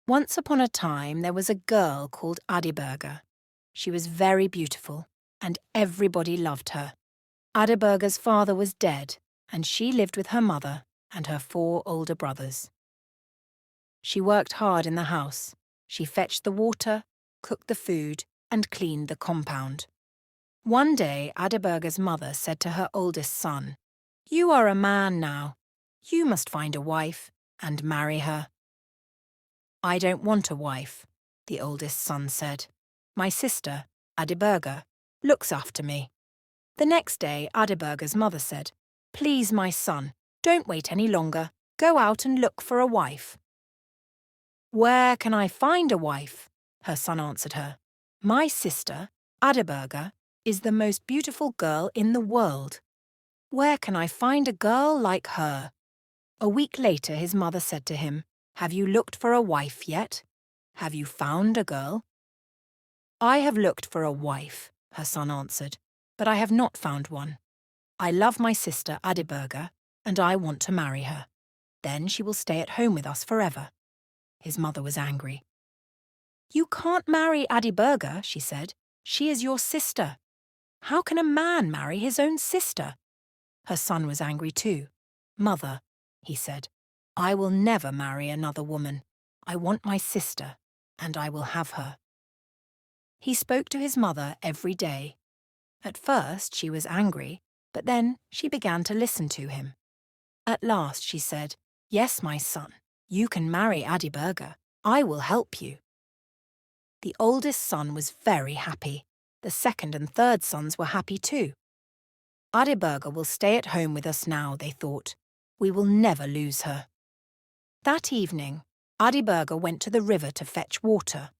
Once upon a time, there was a girl called Adiberga. She was very beautiful, and everybody loved her. Adiberga's father was dead, and she lived with her mother and her 4 older brothers. She worked hard in the house. She fetched the water, cooked the food, and cleaned the compound. One day, Adiberga's mother said to her oldest son, "You are a man now. You must find a wife and marry her." "I don't want a wife," the oldest son said. "My sister, Adiberga, looks after me." The next day, Adiberga's mother said, "Please, my son, don't wait any longer. Go out and look for a wife." "Where can I find a wife?" her son answered her. "My sister, Adiberga, is the most beautiful girl in the world. Where can I find a girl like her?" A week later, his mother said to him, "Have you looked for a wife yet? Have you found a girl?" "I have looked for a wife," her son answered, "but I have not found one. I love my sister Adiberga, and I want to marry her. Then she will stay at home with us forever." His mother was angry. "You can't marry Adiberga," she said. "She is your sister. How can a man marry his own sister?" Her son was angry too. "Mother," he said, "I will never marry another woman. I want my sister, and I will have her." He spoke to his mother every day. At first she was angry, but then she began to listen to him. At last she said, "Yes, my son, you can marry Adiberga. I will help you." The oldest son was very happy. The second and third sons were happy too. "Adiberga will stay at home with us now," they thought. "We will never lose her." That evening, Adiberga went to the river to fetch water.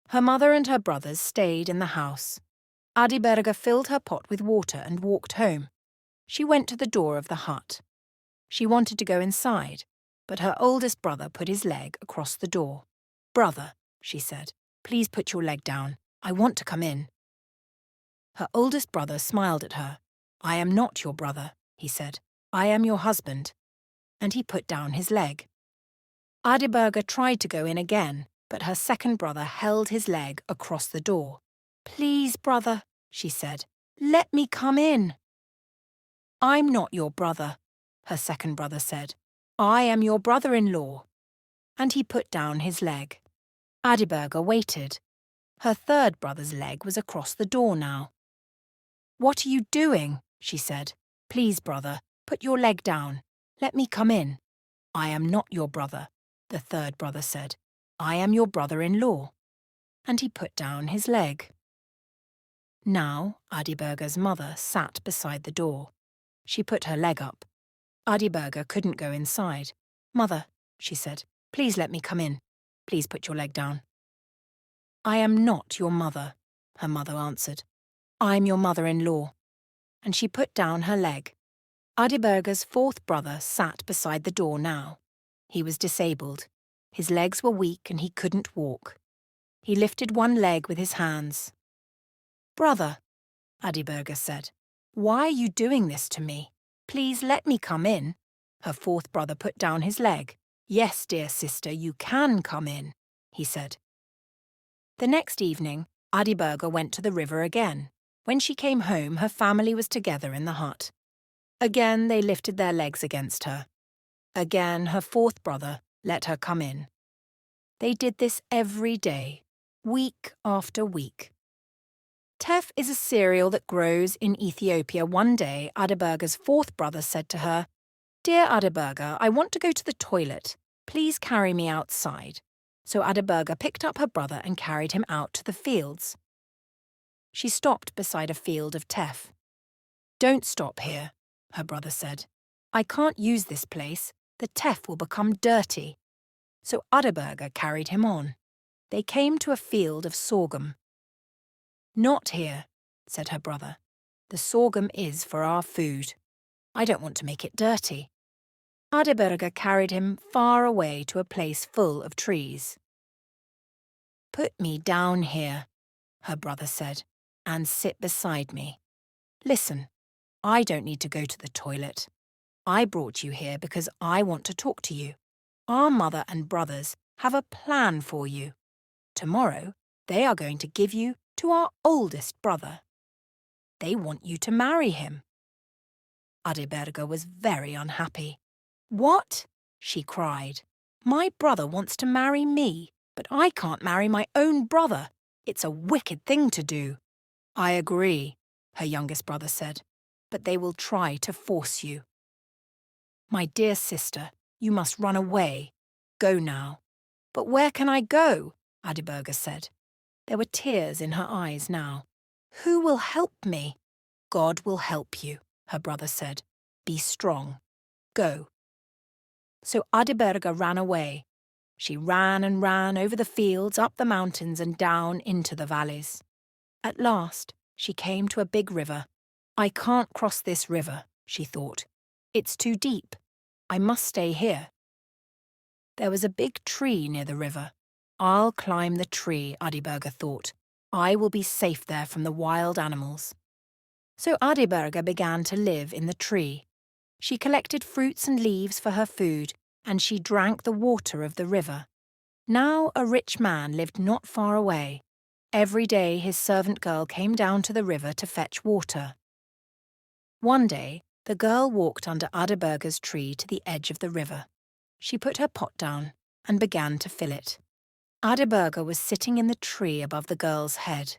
Her mother and her brothers stayed in the house. Adiberga filled her pot with water and walked home. She went to the door of the hut. She wanted to go inside, but her oldest brother put his leg across the door. "Brother," she said, "please put your leg down. I want to come in." Her oldest brother smiled at her. "I am not your brother," he said. "I am your husband." And he put down his leg. Adiberga tried to go in again, but her second brother held his leg across the door. "Please, brother," she said, "let me come in." "I'm not your brother," her second brother said. "I am your brother-in-law." And he put down his leg. Adiberga waited. Her third brother's leg was across the door now. "What are you doing?" she said. "Please, brother, put your leg down. Let me come in." "I am not your brother," the third brother said. "I am your brother-in-law." And he put down his leg. Now Adiberga's mother sat beside the door. She put her leg up. Adiberga couldn't go inside. "Mother," she said, "please let me come in. Please put your leg down." "I am not your mother," her mother answered. "I'm your mother-in-law." And she put down her leg. Adiberga's fourth brother sat beside the door now. He was disabled. His legs were weak and he couldn't walk. He lifted one leg with his hands. "Brother," Adiberga said, "why are you doing this to me? Please let me come in." Her fourth brother put down his leg. "Yes, dear sister, you can come in," he said. The next evening, Adiberga went to the river again. When she came home, her family was together in the hut. Again they lifted their legs against her. Again her fourth brother let her come in. They did this every day, week after week. Teff is a cereal that grows in Ethiopia. One day, Adiberga's fourth brother said to her, "Dear Adiberga, I want to go to the toilet. Please carry me outside." So Adiberga picked up her brother and carried him out to the fields. She stopped beside a field of teff. "Don't stop here," her brother said. "I can't use this place. The teff will become dirty." So Adiberga carried him on. They came to a field of sorghum. "Not here," said her brother. "The sorghum is for our food. I don't want to make it dirty." Adiberga carried him far away to a place full of trees. "Put me down here," her brother said, "and sit beside me. Listen, I don't need to go to the toilet. I brought you here because I want to talk to you. Our mother and brothers have a plan for you. Tomorrow, they are going to give you to our oldest brother. They want you to marry him." Adiberga was very unhappy. "What?" she cried. "My brother wants to marry me, but I can't marry my own brother. It's a wicked thing to do." "I agree," her youngest brother said, "but they will try to force you." "My dear sister, you must run away. Go now." "But where can I go?" Adiberga said. There were tears in her eyes now. "Who will help me?" "God will help you," her brother said. "Be strong. Go." So Adiberga ran away. She ran and ran over the fields, up the mountains and down into the valleys. At last, she came to a big river. "I can't cross this river," she thought. "It's too deep. I must stay here." There was a big tree near the river. "I'll climb the tree," Adiberga thought. "I will be safe there from the wild animals." So Adiberga began to live in the tree. She collected fruits and leaves for her food, and she drank the water of the river. Now a rich man lived not far away. Every day his servant girl came down to the river to fetch water. One day, the girl walked under Adiberga's tree to the edge of the river. She put her pot down and began to fill it. Adiberga was sitting in the tree above the girl's head.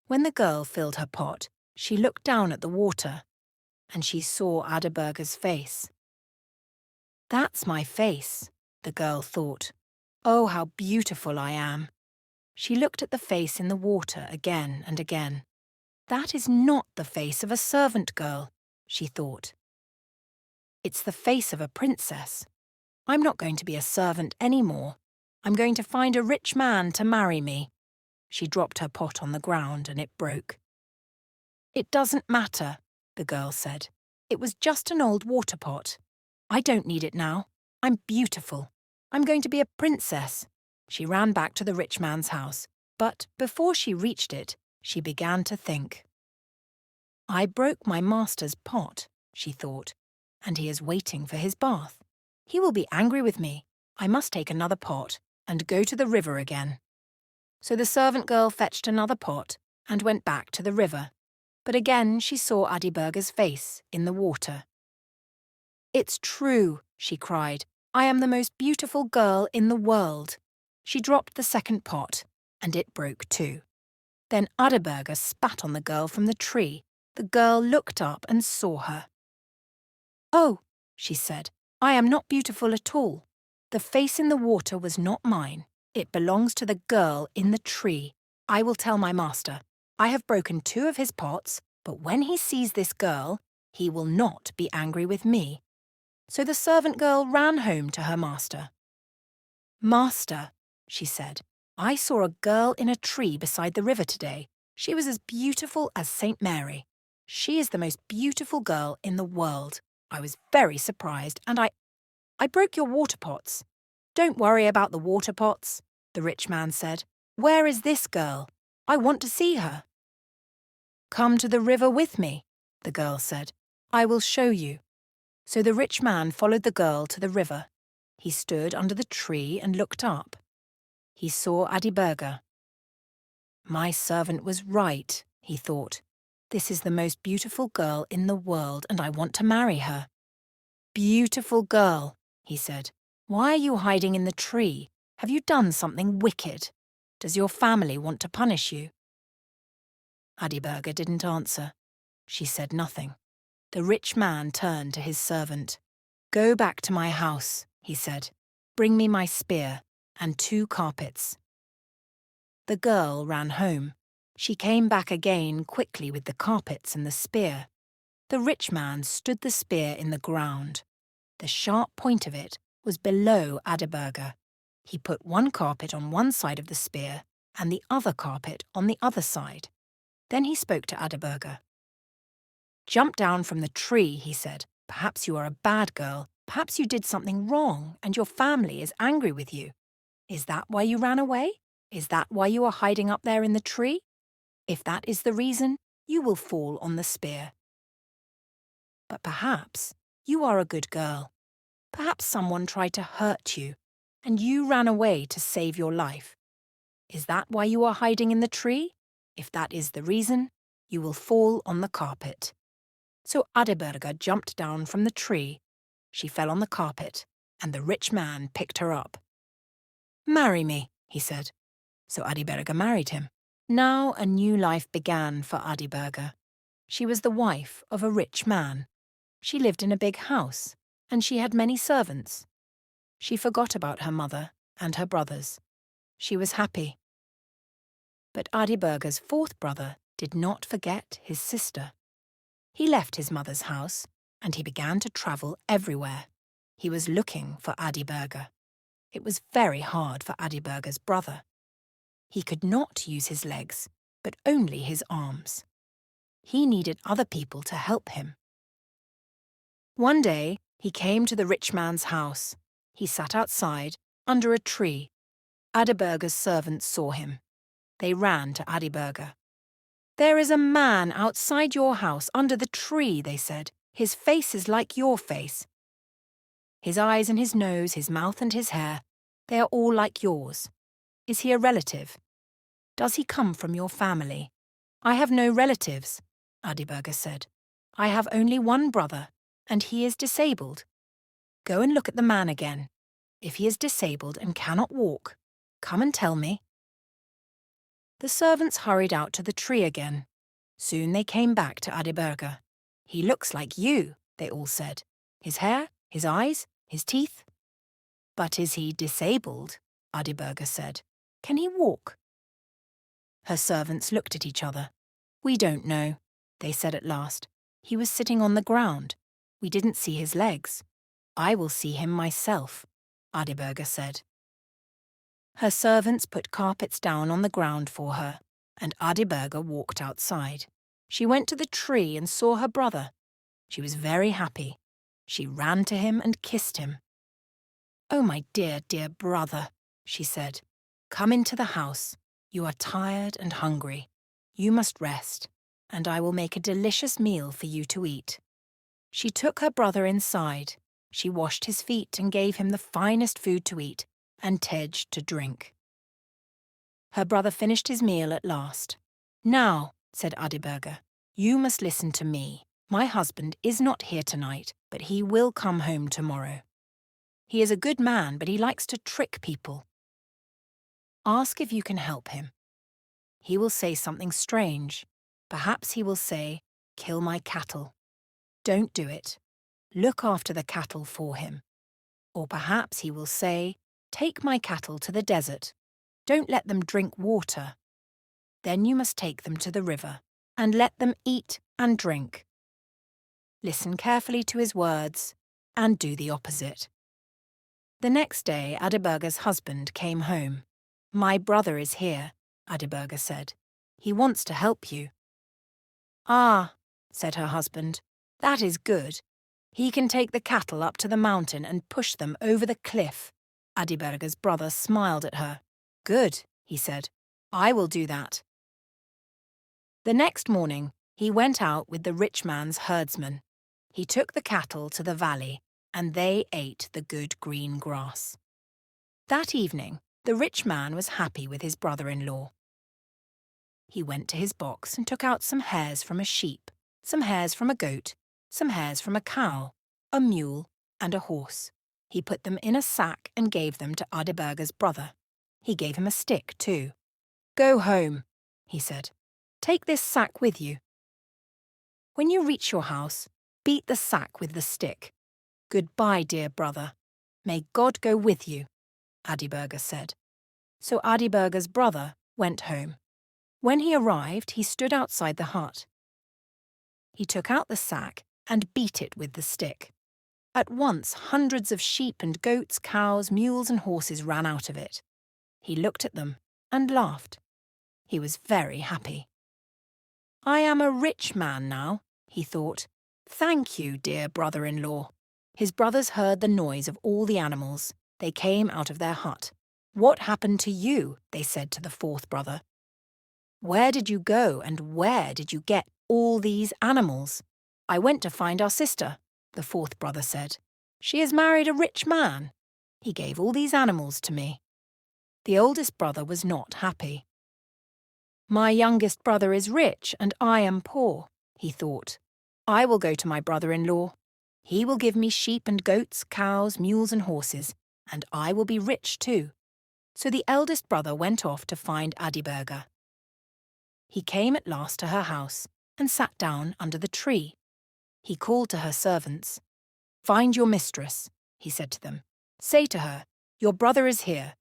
When the girl filled her pot, she looked down at the water, and she saw Adiberga's face. "That's my face," the girl thought. "Oh, how beautiful I am." She looked at the face in the water again and again. "That is not the face of a servant girl," she thought. "It's the face of a princess. I'm not going to be a servant anymore. I'm going to find a rich man to marry me." She dropped her pot on the ground and it broke. "It doesn't matter," the girl said. "It was just an old water pot. I don't need it now. I'm beautiful. I'm going to be a princess." She ran back to the rich man's house, but before she reached it, she began to think. "I broke my master's pot," she thought, "and he is waiting for his bath. He will be angry with me. I must take another pot and go to the river again." So the servant girl fetched another pot and went back to the river. But again she saw Adiberga's face in the water. "It's true," she cried. "I am the most beautiful girl in the world." She dropped the second pot, and it broke too. Then Adiberga spat on the girl from the tree. The girl looked up and saw her. "Oh," she said, "I am not beautiful at all. The face in the water was not mine. It belongs to the girl in the tree. I will tell my master. I have broken 2 of his pots, but when he sees this girl, he will not be angry with me." So the servant girl ran home to her master. "Master," she said, "I saw a girl in a tree beside the river today. She was as beautiful as St. Mary. She is the most beautiful girl in the world. I was very surprised, and I broke your water pots." "Don't worry about the water pots," the rich man said. "Where is this girl? I want to see her." "Come to the river with me," the girl said. "I will show you." So the rich man followed the girl to the river. He stood under the tree and looked up. He saw Adiberga. "My servant was right," he thought. "This is the most beautiful girl in the world, and I want to marry her." "Beautiful girl," he said, "why are you hiding in the tree? Have you done something wicked? Does your family want to punish you?" Adiberga didn't answer. She said nothing. The rich man turned to his servant. "Go back to my house," he said. "Bring me my spear and 2 carpets." The girl ran home. She came back again quickly with the carpets and the spear. The rich man stood the spear in the ground. The sharp point of it was below Adiberga. He put 1 carpet on one side of the spear and the other carpet on the other side. Then he spoke to Adiberga. "Jump down from the tree," he said. "Perhaps you are a bad girl. Perhaps you did something wrong and your family is angry with you. Is that why you ran away? Is that why you are hiding up there in the tree? If that is the reason, you will fall on the spear. But perhaps you are a good girl. Perhaps someone tried to hurt you. and you ran away to save your life. Is that why you are hiding in the tree? If that is the reason, you will fall on the carpet." So Adiberga jumped down from the tree. She fell on the carpet, and the rich man picked her up. "Marry me," he said. So Adiberga married him. Now a new life began for Adiberga. She was the wife of a rich man. She lived in a big house, and she had many servants. She forgot about her mother and her brothers. She was happy. But Adiberga's fourth brother did not forget his sister. He left his mother's house, and he began to travel everywhere. He was looking for Adiberga. It was very hard for Adiberga's brother. He could not use his legs, but only his arms. He needed other people to help him. One day, he came to the rich man's house. He sat outside, under a tree. Adiberga's servants saw him. They ran to Adiberga. "There is a man outside your house under the tree," they said. "His face is like your face. His eyes and his nose, his mouth and his hair, they are all like yours. Is he a relative? Does he come from your family?" "I have no relatives," Adiberga said. "I have only one brother, and he is disabled. Go and look at the man again. If he is disabled and cannot walk, come and tell me." The servants hurried out to the tree again. Soon they came back to Adiberga. "He looks like you," they all said. "His hair, his eyes, his teeth." "But is he disabled?" Adiberga said. "Can he walk?" Her servants looked at each other. "We don't know," they said at last. "He was sitting on the ground. We didn't see his legs. I will see him myself," Adiberga said. Her servants put carpets down on the ground for her, and Adiberga walked outside. She went to the tree and saw her brother. She was very happy. She ran to him and kissed him. "Oh, my dear, dear brother," she said. "Come into the house. You are tired and hungry. You must rest, and I will make a delicious meal for you to eat." She took her brother inside. She washed his feet and gave him the finest food to eat and tej to drink. Her brother finished his meal at last. "Now," said Adiberga, "you must listen to me. My husband is not here tonight, but he will come home tomorrow. He is a good man, but he likes to trick people. Ask if you can help him. He will say something strange. Perhaps he will say, 'Kill my cattle.' Don't do it. Look after the cattle for him. Or perhaps he will say, 'Take my cattle to the desert. Don't let them drink water. Then you must take them to the river and let them eat and drink.' Listen carefully to his words and do the opposite." The next day, Adiberga's husband came home. "My brother is here," Adiberga said. "He wants to help you." "Ah," said her husband, "that is good. He can take the cattle up to the mountain and push them over the cliff." Adiberga's brother smiled at her. "Good," he said. "I will do that." The next morning, he went out with the rich man's herdsmen. He took the cattle to the valley, and they ate the good green grass. That evening, the rich man was happy with his brother-in-law. He went to his box and took out some hairs from a sheep, some hairs from a goat, some hairs from a cow, a mule, and a horse. He put them in a sack and gave them to Adiberga's brother. He gave him a stick, too. "Go home," he said. "Take this sack with you. When you reach your house, beat the sack with the stick. Goodbye, dear brother. May God go with you," Adiberga said. So Adiberga's brother went home. When he arrived, he stood outside the hut. He took out the sack and beat it with the stick. At once, hundreds of sheep and goats, cows, mules and horses ran out of it. He looked at them and laughed. He was very happy. "I am a rich man now," he thought. "Thank you, dear brother-in-law." His brothers heard the noise of all the animals. They came out of their hut. "What happened to you?" they said to the fourth brother. "Where did you go and where did you get all these animals?" "I went to find our sister," the fourth brother said. "She has married a rich man." He gave all these animals to me. The oldest brother was not happy. My youngest brother is rich and I am poor, he thought. I will go to my brother-in-law. He will give me sheep and goats, cows, mules and horses, and I will be rich too. So the eldest brother went off to find Adiberga. He came at last to her house and sat down under the tree. He called to her servants. "Find your mistress," he said to them. "Say to her, 'Your brother is here.'"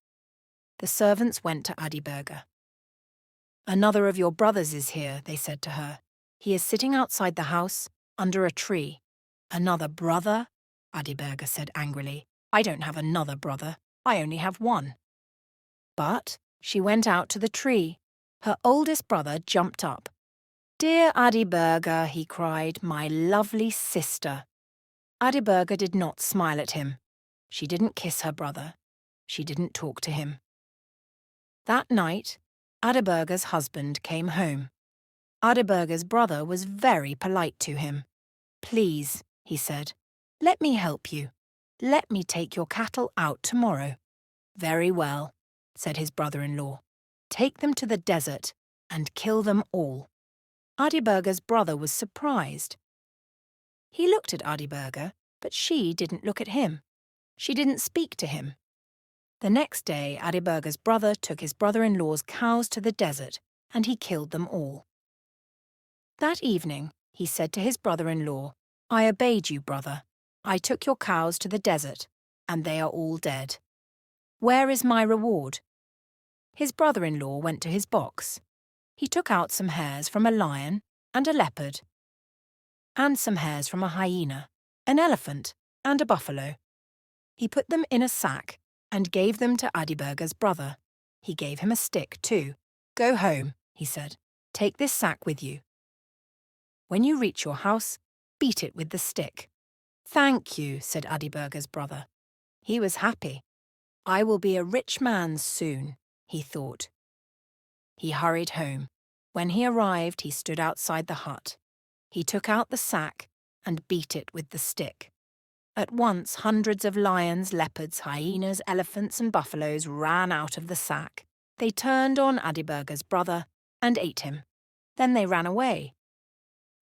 The servants went to Adiberga. "Another of your brothers is here," they said to her. "He is sitting outside the house, under a tree." "Another brother?" Adiberga said angrily. "I don't have another brother. I only have one." But she went out to the tree. Her oldest brother jumped up. "Dear Adiberga," he cried, "my lovely sister." Adiberga did not smile at him. She didn't kiss her brother. She didn't talk to him. That night, Adiberga's husband came home. Adiberga's brother was very polite to him. "Please," he said, "let me help you. Let me take your cattle out tomorrow." "Very well," said his brother-in-law. "Take them to the desert and kill them all." Adiberga's brother was surprised. He looked at Adiberga, but she didn't look at him. She didn't speak to him. The next day, Adiberga's brother took his brother-in-law's cows to the desert, and he killed them all. That evening, he said to his brother-in-law, "I obeyed you, brother. I took your cows to the desert, and they are all dead. Where is my reward?" His brother-in-law went to his box. He took out some hairs from a lion and a leopard, and some hairs from a hyena, an elephant, and a buffalo. He put them in a sack and gave them to Adiberga's brother. He gave him a stick, too. "Go home," he said. "Take this sack with you. When you reach your house, beat it with the stick." "Thank you," said Adiberga's brother. He was happy. "I will be a rich man soon," he thought. He hurried home. When he arrived, he stood outside the hut. He took out the sack and beat it with the stick. At once, hundreds of lions, leopards, hyenas, elephants, and buffaloes ran out of the sack. They turned on Adiberga's brother and ate him. Then they ran away.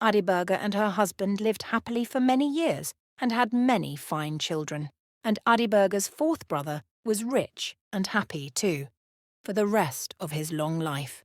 Adiberga and her husband lived happily for many years and had many fine children. And Adiberga's fourth brother was rich and happy too, for the rest of his long life.